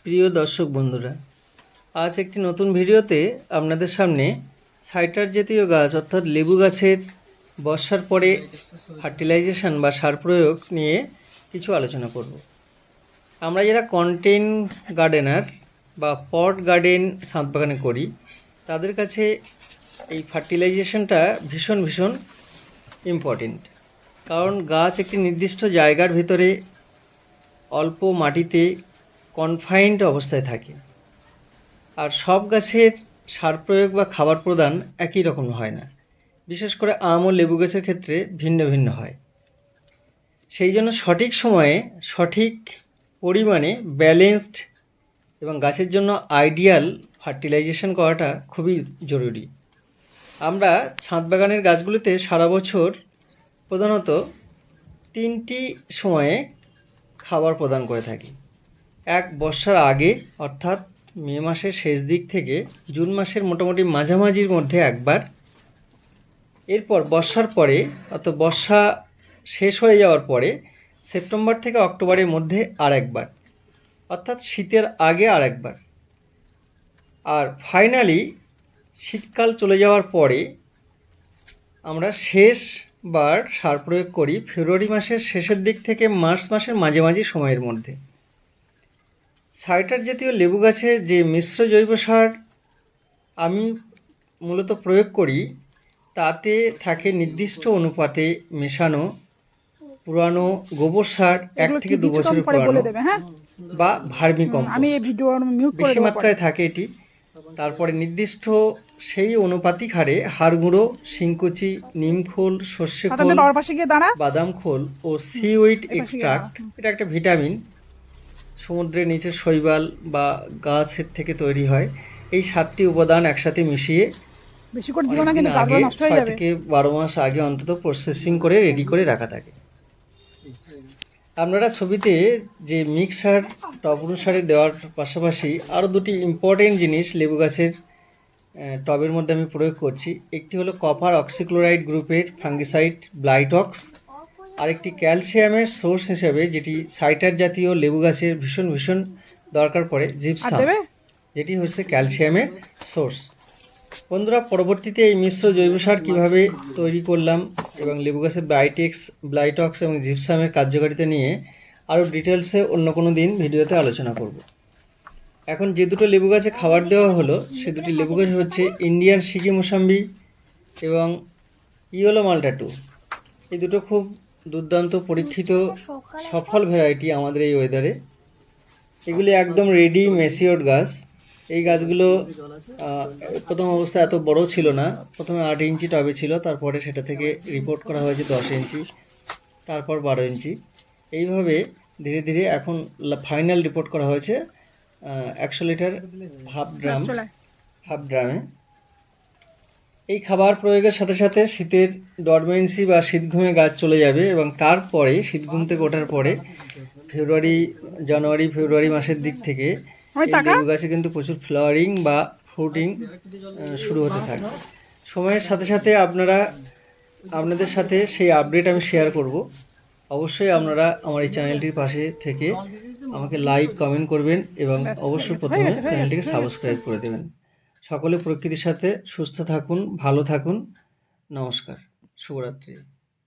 প্রিয় দর্শক বন্ধুরা, আজ একটি নতুন ভিডিওতে আপনাদের সামনে সাইটার জাতীয় গাছ অর্থাৎ লেবু গাছের বর্ষার পরে ফার্টিলাইজেশন বা সার প্রয়োগ নিয়ে কিছু আলোচনা করব। আমরা যারা কন্টেইন গার্ডেনার বা পট গার্ডেন ছাদ বাগানে করি, তাদের কাছে এই ফার্টিলাইজেশনটা ভীষণ ইম্পর্টেন্ট। কারণ গাছ একটি নির্দিষ্ট জায়গার ভিতরে অল্প মাটিতে কনফাইন্ড অবস্থায় থাকে, আর সব গাছের সার প্রয়োগ বা খাবার প্রদান একই রকম হয় না। বিশেষ করে আম ও লেবু গাছের ক্ষেত্রে ভিন্ন ভিন্ন হয়। সেই জন্য সঠিক সময়ে সঠিক পরিমাণে ব্যালেন্সড এবং গাছের জন্য আইডিয়াল ফার্টিলাইজেশন করাটা খুবই জরুরি। আমরা ছাদ বাগানের গাছগুলিতে সারা বছর প্রধানত 3টি সময়ে খাবার প্রদান করে থাকি। এক, বর্ষার আগে অর্থাৎ মে মাসের শেষ দিক থেকে জুন মাসের মোটামুটি মাঝামাঝির মধ্যে একবার, এরপর বর্ষার পরে অর্থাৎ বর্ষা শেষ হয়ে যাওয়ার পরে সেপ্টেম্বর থেকে অক্টোবরের মধ্যে আর একবার, অর্থাৎ শীতের আগে আর একবার, আর ফাইনালি শীতকাল চলে যাওয়ার পরে আমরা শেষবার সার প্রয়োগ করি ফেব্রুয়ারি মাসের শেষের দিক থেকে মার্চ মাসের মাঝামাঝি সময়ের মধ্যে। সাইটার জাতীয় লেবু গাছে যে মিশ্র জৈব সার আমি মূলত প্রয়োগ করি, তাতে থাকে নির্দিষ্ট অনুপাতে মেশানো পুরানো গোবর সার 1 থেকে 2 বছরের পুরানো বা ভার্মি কম্পোস্ট, বেশি মাত্রায় থাকে এটি। তারপরে নির্দিষ্ট সেই অনুপাতিক হারে হাড় গুঁড়ো, শিংকুচি, নিমখোল, সর্ষে খোল, বাদাম খোল ও সিউইড এক্সট্রাক্ট, এটা একটা ভিটামিন, সমুদ্রের নিচে শৈবাল বা গাছের থেকে তৈরি হয়। এই 7টি উপাদান একসাথে মিশিয়ে আগে 6 থেকে 12 মাস আগে অন্তত প্রসেসিং করে রেডি করে রাখা থাকে। আপনারা ছবিতে যে মিক্সার টব অনুসারে দেওয়ার পাশাপাশি আরও 2টি ইম্পর্টেন্ট জিনিস লেবু গাছের টবের মধ্যে আমি প্রয়োগ করছি। একটি হলো কপার অক্সিক্লোরাইড গ্রুপের ফাঙ্গিসাইড ব্লাইটক্স, আরেকটি ক্যালসিয়ামের সোর্স হিসেবে যেটি সাইটার জাতীয় লেবু গাছের ভীষণ দরকার পড়ে, জিপসাম, যেটি হচ্ছে ক্যালসিয়ামের সোর্স। বন্ধুরা, পরবর্তীতে এই মিশ্র জৈব সার কীভাবে তৈরি করলাম এবং লেবু গাছের ব্লাইটক্স এবং জিপসামের কার্যকারিতা নিয়ে আরও ডিটেলসে অন্য কোনো দিন ভিডিওতে আলোচনা করব। এখন যে দুটো লেবু গাছে খাবার দেওয়া হলো, সে দুটি লেবু গাছ হচ্ছে ইন্ডিয়ান সিকি মোসাম্বি এবং ইয়েলো মাল্টা 2। এই দুটো খুব দুর্দান্ত পরীক্ষিত সফল ভ্যারাইটি আমাদের এই ওয়েদারে। এগুলি একদম রেডি ম্যাচিওর্ড গাছ। এই গাছগুলো প্রথম অবস্থায় এত বড় ছিল না, প্রথমে 8 ইঞ্চি টবে ছিল, তারপরে সেটা থেকে রিপোর্ট করা হয়েছে 10 ইঞ্চি, তারপর 12 ইঞ্চি, এইভাবে ধীরে ধীরে এখন ফাইনাল রিপোর্ট করা হয়েছে 100 লিটার হাফ ড্রামে। এই খাবার প্রয়োগের সাথে সাথে শীতের ডরমেন্সি বা শীতঘুমে গাছ চলে যাবে এবং তারপরে শীতঘুম থেকে ওঠার পরে জানুয়ারি ফেব্রুয়ারি মাসের দিক থেকে লেবু গাছে কিন্তু প্রচুর ফ্লাওয়ারিং বা ফ্রুটিং শুরু হতে থাকে। সময়ের সাথে সাথে আপনাদের সাথে সেই আপডেট আমি শেয়ার করব। অবশ্যই আপনারা আমার এই চ্যানেলটির পাশে থেকে আমাকে লাইক কমেন্ট করবেন এবং অবশ্যই প্রথমে চ্যানেলটিকে সাবস্ক্রাইব করে দেবেন। সকলে প্রকৃতির সাথে সুস্থ থাকুন, ভালো থাকুন। নমস্কার, শুভরাত্রি।